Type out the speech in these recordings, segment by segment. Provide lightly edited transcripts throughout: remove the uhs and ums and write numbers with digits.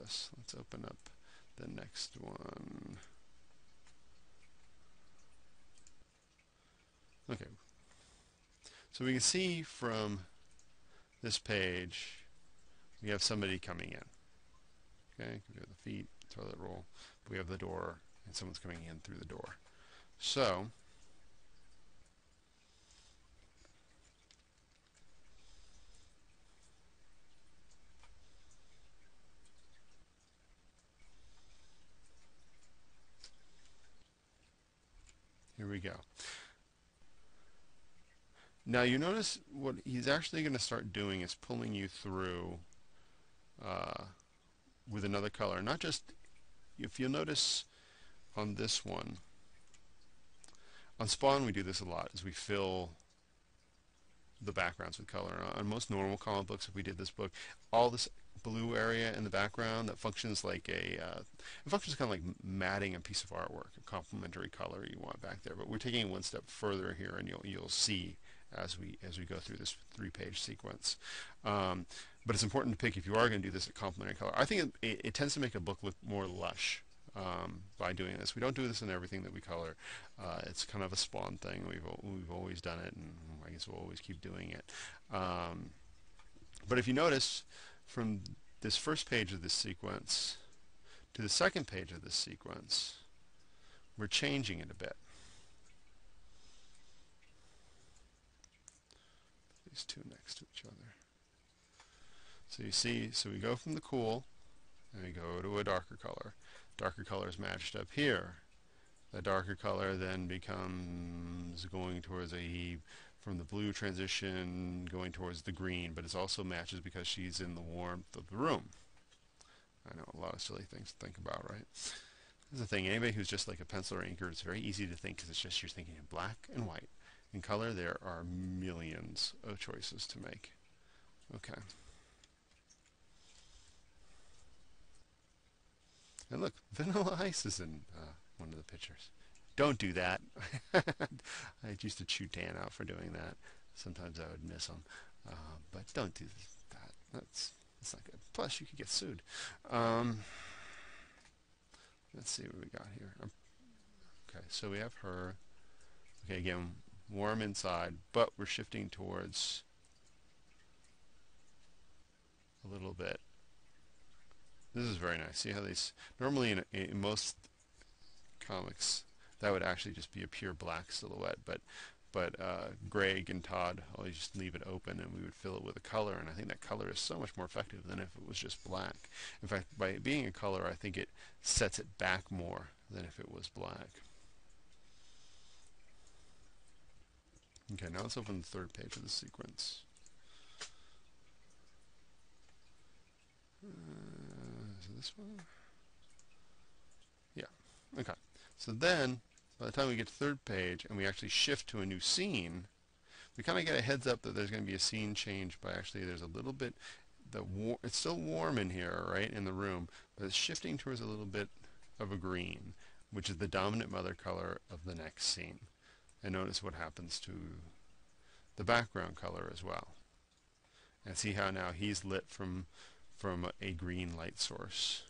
this. Let's open up the next one. Okay, so we can see from this page we have somebody coming in. Okay, we have the feet, toilet roll, we have the door, and someone's coming in through the door. So here we go. Now you notice what he's actually going to start doing is pulling you through with another color. Not just, if you'll notice on this one, on Spawn we do this a lot, is we fill the backgrounds with color. On most normal comic books, if we did this book, all this blue area in the background that functions like it functions kind of like matting a piece of artwork, a complementary color you want back there. But we're taking it one step further here, and you'll see as we go through this 3-page sequence. But it's important to pick, if you are going to do this, a complementary color. I think it tends to make a book look more lush by doing this. We don't do this in everything that we color. It's kind of a Spawn thing. We've always done it, and I guess we'll always keep doing it. But if you notice, from this first page of this sequence to the second page of this sequence, we're changing it a bit. These two next to each other. So you see, so we go from the cool, and we go to a darker color. Darker color is matched up here. The darker color then becomes going towards from the blue transition going towards the green, but it also matches because she's in the warmth of the room. I know, a lot of silly things to think about, right? This is the thing, anybody who's just like a pencil or inker, it's very easy to think because it's just you're thinking in black and white. In color, there are millions of choices to make. Okay. And look, Vanilla Ice is in one of the pictures. Don't do that. I used to chew Dan out for doing that. Sometimes I would miss them. But don't do that. That's not good. Plus, you could get sued. Let's see what we got here. Okay, so we have her. Okay, again, warm inside, but we're shifting towards a little bit. This is very nice. See how these, normally in most comics, that would actually just be a pure black silhouette, but Greg and Todd always just leave it open, and we would fill it with a color, and I think that color is so much more effective than if it was just black. In fact, by it being a color, I think it sets it back more than if it was black. Okay, now let's open the third page of the sequence. Is it this one? Yeah. Okay. So then, by the time we get to the third page and we actually shift to a new scene, we kind of get a heads up that there's going to be a scene change. By actually, there's a little bit, it's still warm in here, right, in the room, but it's shifting towards a little bit of a green, which is the dominant mother color of the next scene. And notice what happens to the background color as well. And see how now he's lit from a green light source.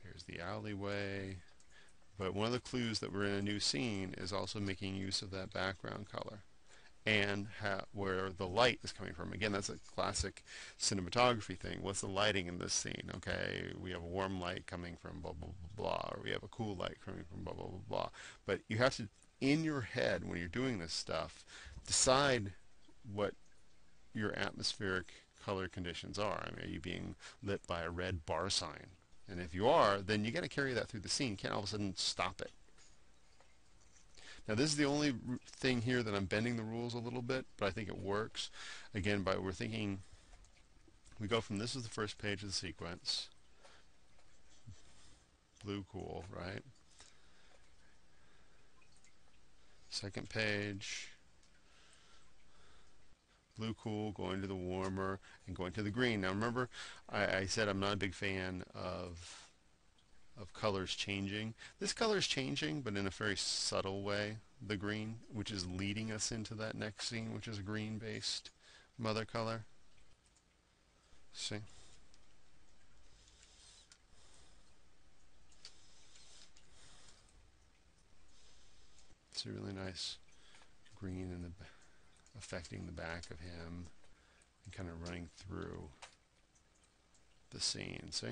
Here's the alleyway. But one of the clues that we're in a new scene is also making use of that background color and where the light is coming from. Again, that's a classic cinematography thing. What's the lighting in this scene? Okay, we have a warm light coming from blah, blah, blah, blah, or we have a cool light coming from blah, blah, blah, blah. But you have to, in your head, when you're doing this stuff, decide what your atmospheric color conditions are. I mean, are you being lit by a red bar sign? And if you are, then you got to carry that through the scene. You can't all of a sudden stop it. Now this is the only thing here that I'm bending the rules a little bit, but I think it works. Again, we're thinking, we go from, this is the first page of the sequence, blue cool, right? Second page, blue cool, going to the warmer, and going to the green. Now remember, I said I'm not a big fan of of colors changing. This color is changing, but in a very subtle way, the green, which is leading us into that next scene, which is a green-based mother color. See? It's a really nice green in the affecting the back of him and kind of running through the scene. See?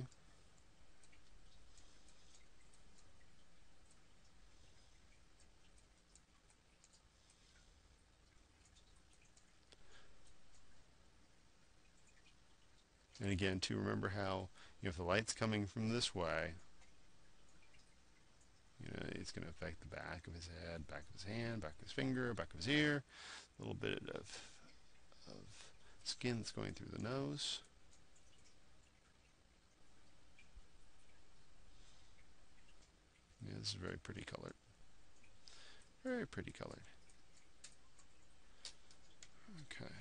And again, to remember how, if the light's coming from this way, it's going to affect the back of his head, back of his hand, back of his finger, back of his ear, a little bit of skin that's going through the nose. Yeah, this is very pretty colored. Very pretty colored. Okay.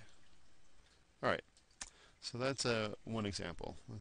All right. So that's one example.